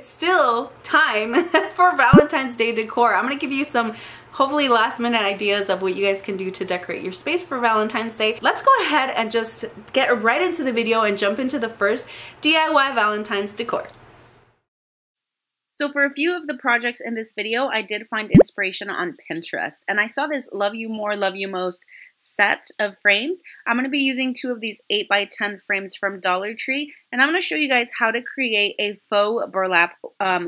it's still time for Valentine's Day decor. I'm gonna give you some hopefully last minute ideas of what you guys can do to decorate your space for Valentine's Day. Let's go ahead and just get right into the video and jump into the first DIY Valentine's decor. So for a few of the projects in this video, I did find inspiration on Pinterest, and I saw this Love You More, Love You Most set of frames. I'm going to be using two of these 8x10 frames from Dollar Tree, and I'm going to show you guys how to create a faux burlap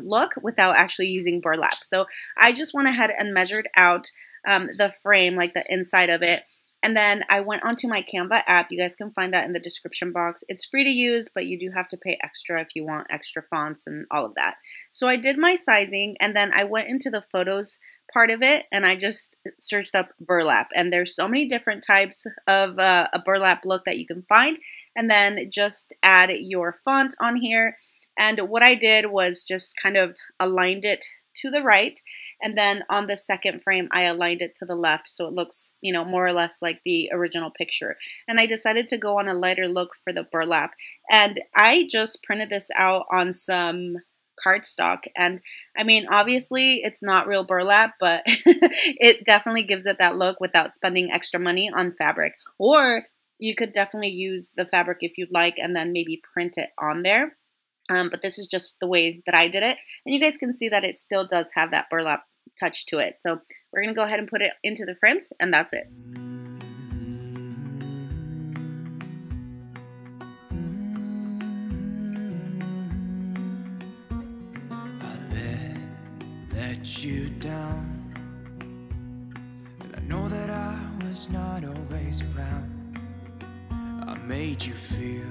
look without actually using burlap. So I just went ahead and measured out the frame, like the inside of it. And then I went onto my CANVA app. You guys can find that in the description box. It's free to use, but you do have to pay extra if you want extra fonts and all of that. So I did my sizing, and then I went into the photos part of it, and I just searched up burlap. And there's so many different types of a burlap look that you can find. And then just add your font on here. And what I did was just kind of aligned it to the right, and then on the second frame I aligned it to the left so it looks, you know, more or less like the original picture. And I decided to go on a lighter look for the burlap, and I just printed this out on some cardstock. And I mean, obviously it's not real burlap, but it definitely gives it that look without spending extra money on fabric. Or you could definitely use the fabric if you'd like and then maybe print it on there. But this is just the way that I did it. And you guys can see that it still does have that burlap touch to it. So we're going to go ahead and put it into the frames, and that's it. I let you down, and I know that I was not always around. I made you feel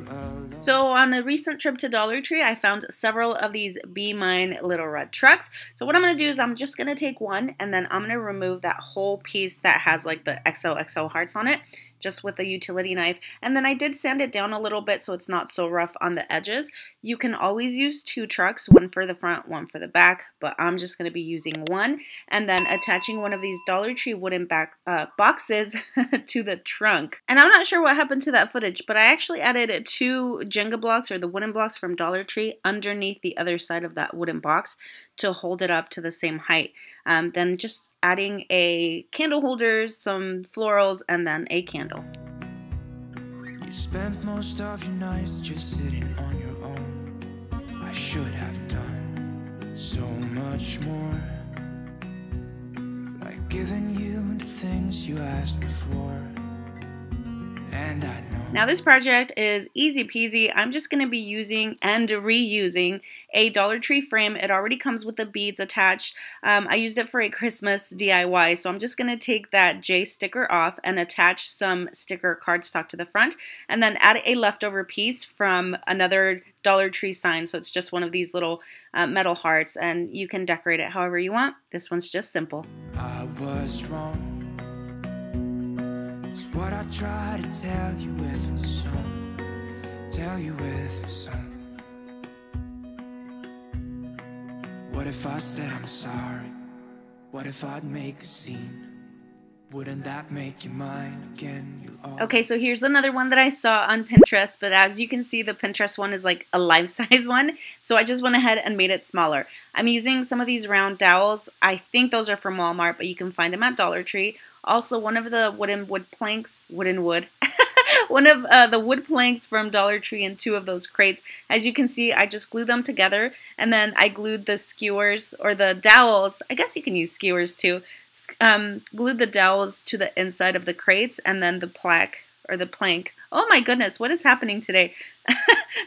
alone. So on a recent trip to Dollar Tree, I found several of these Be Mine little red trucks. So what I'm going to do is I'm just going to take one, and then I'm going to remove that whole piece that has like the XOXO hearts on it, just with a utility knife. And then I did sand it down a little bit so it's not so rough on the edges. You can always use two trucks, one for the front, one for the back, but I'm just going to be using one, and then attaching one of these Dollar Tree wooden boxes to the trunk. And I'm not sure what happened to that footage, but I actually added two Jenga blocks, or the wooden blocks from Dollar Tree, underneath the other side of that wooden box to hold it up to the same height. Then just adding a candle holder, some florals, and then a candle. You spent most of your nights just sitting on your own. I should have done so much more, like giving you the things you asked me for. And I know. Now this project is easy peasy. I'm just going to be using and reusing a Dollar Tree frame. It already comes with the beads attached. I used it for a Christmas DIY, so I'm just going to take that J sticker off and attach some sticker cardstock to the front, and then add a leftover piece from another Dollar Tree sign. So it's just one of these little metal hearts, and you can decorate it however you want. This one's just simple. I was wrong. What I try to tell you with my song, tell you with my song. What if I said I'm sorry? What if I'd make a scene? Wouldn't that make you mine again? Okay, so here's another one that I saw on Pinterest, but as you can see, the Pinterest one is like a life-size one, so I just went ahead and made it smaller. I'm using some of these round dowels. I think those are from Walmart, but you can find them at Dollar Tree. Also, one of the one of the wood planks from Dollar Tree, and two of those crates. As you can see, I just glued them together, and then I glued the skewers, or the dowels, I guess you can use skewers too, glued the dowels to the inside of the crates, and then the plank. Oh my goodness, what is happening today?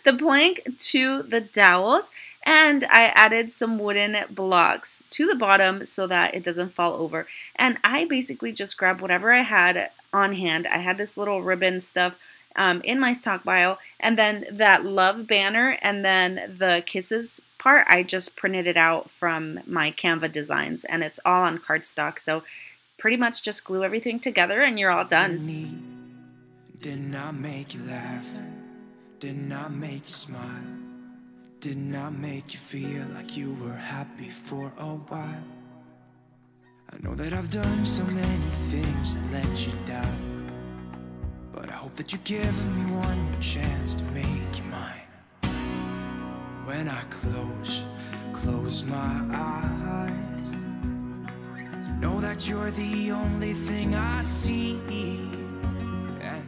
The plank to the dowels, and I added some wooden blocks to the bottom so that it doesn't fall over. And I basically just grabbed whatever I had on hand. I had this little ribbon stuff in my stockpile, and then that love banner, and then the kisses part, I just printed it out from my CANVA designs, and it's all on cardstock. So pretty much just glue everything together and you're all done. Did not make you laugh, did not make you smile, did not make you feel like you were happy for a while. I know that I've done so many things that let you down, but I hope that you give me one more chance to make you mine. when I close my eyes. Know that you're the only thing I see.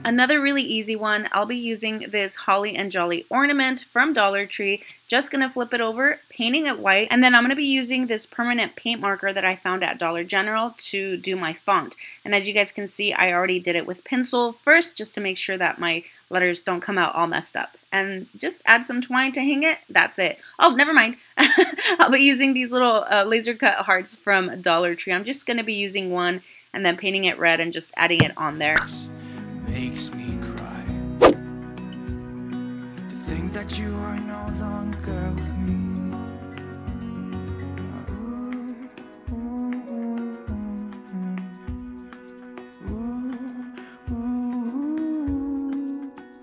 Another really easy one, I'll be using this Holly and Jolly ornament from Dollar Tree. Just gonna flip it over, painting it white, and then I'm gonna be using this permanent paint marker that I found at Dollar General to do my font. And as you guys can see, I already did it with pencil first, just to make sure that my letters don't come out all messed up. And just add some twine to hang it, that's it. Oh, never mind. I'll be using these little laser cut hearts from Dollar Tree. I'm just gonna be using one and then painting it red and just adding it on there. Makes me cry to think that you are no longer with me.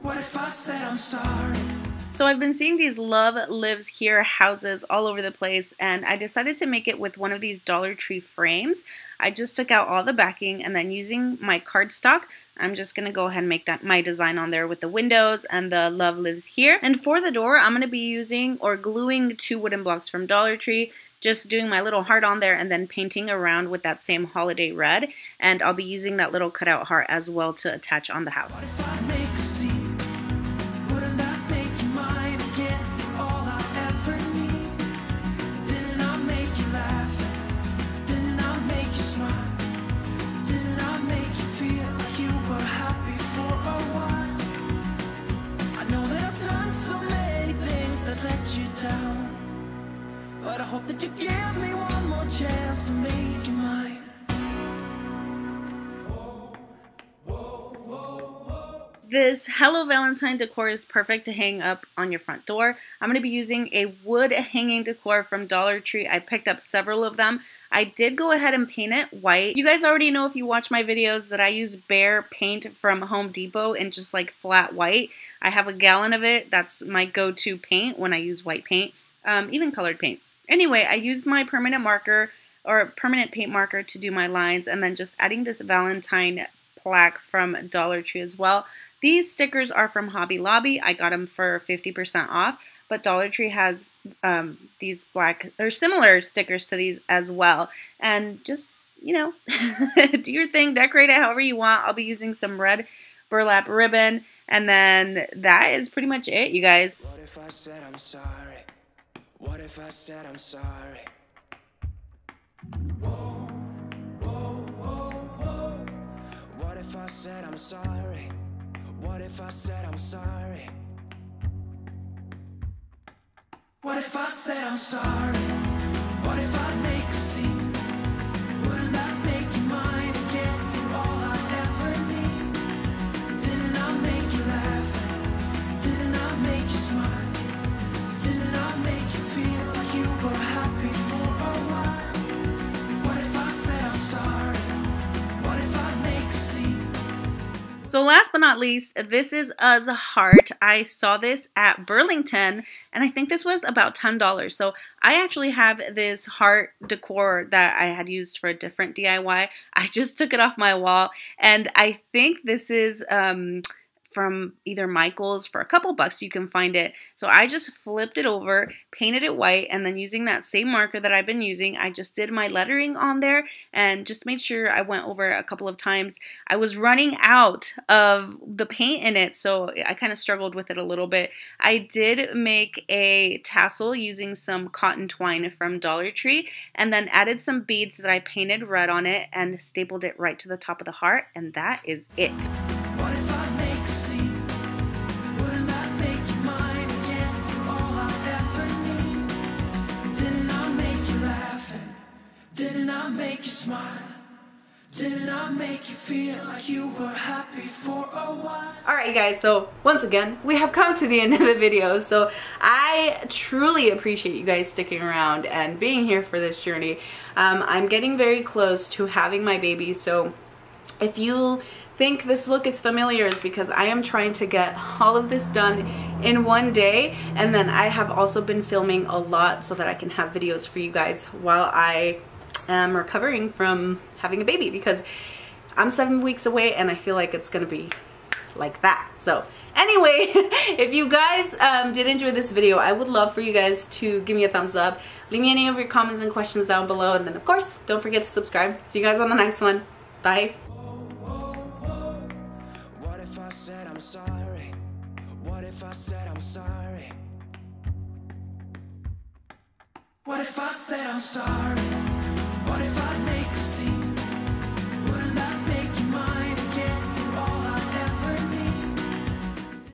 What if I said I'm sorry? So I've been seeing these Love Lives Here houses all over the place, and I decided to make it with one of these Dollar Tree frames. I just took out all the backing, and then using my cardstock, I'm just going to go ahead and make my design on there with the windows and the Love Lives Here. And for the door, I'm going to be using or gluing 2 wooden blocks from Dollar Tree, just doing my little heart on there and then painting around with that same holiday red. And I'll be using that little cutout heart as well to attach on the house. But I hope that you give me one more chance to make you mine. This Hello Valentine decor is perfect to hang up on your front door. I'm going to be using a wood hanging decor from Dollar Tree. I picked up several of them. I did go ahead and paint it white. You guys already know if you watch my videos that I use Behr paint from Home Depot in just like flat white. I have a gallon of it. That's my go-to paint when I use white paint, even colored paint. Anyway, I used my permanent marker or permanent paint marker to do my lines, and then just adding this Valentine plaque from Dollar Tree as well. These stickers are from Hobby Lobby. I got them for 50% off, but Dollar Tree has these black or similar stickers to these as well. And just, you know, do your thing, decorate it however you want. I'll be using some red burlap ribbon, and then that is pretty much it, you guys. What if I said I'm sorry? What if I said I'm sorry? Whoa, whoa, whoa, whoa. What if I said I'm sorry? What if I said I'm sorry? What if I said I'm sorry? What if I make a scene? Wouldn't that make you mine again? You're all I ever need. Didn't I make you laugh? Didn't I make you smile? Didn't I make you feel like you were happy for a while? What if I said I'm sorry? What if I make a scene? So last but not least, this is a heart. I saw this at Burlington, and I think this was about $10. So I actually have this heart decor that I had used for a different DIY. I just took it off my wall, and I think this is from either Michael's for a couple bucks. You can find it. So I just flipped it over, painted it white, and then using that same marker that I've been using, I just did my lettering on there and just made sure I went over a couple of times. I was running out of the paint in it, so I kind of struggled with it a little bit. I did make a tassel using some cotton twine from Dollar Tree, and then added some beads that I painted red on it and stapled it right to the top of the heart, and that is it. What if I make a scene? Wouldn't that make you mine again? You're all I ever need. Didn't I make you laugh? Didn't I make you smile? Didn't I make you feel like you were happy for a while? Alright guys, so once again, we have come to the end of the video. So I truly appreciate you guys sticking around and being here for this journey. I'm getting very close to having my baby, so if you think this look is familiar, is because I am trying to get all of this done in one day, and then I have also been filming a lot so that I can have videos for you guys while I am recovering from having a baby, because I'm 7 weeks away and I feel like it's gonna be like that. So anyway, if you guys did enjoy this video, I would love for you guys to give me a thumbs up. Leave me any of your comments and questions down below, and then of course, don't forget to subscribe. See you guys on the next one. Bye. What if I said I'm sorry? What if I said I'm sorry? What if I said I'm sorry? What if I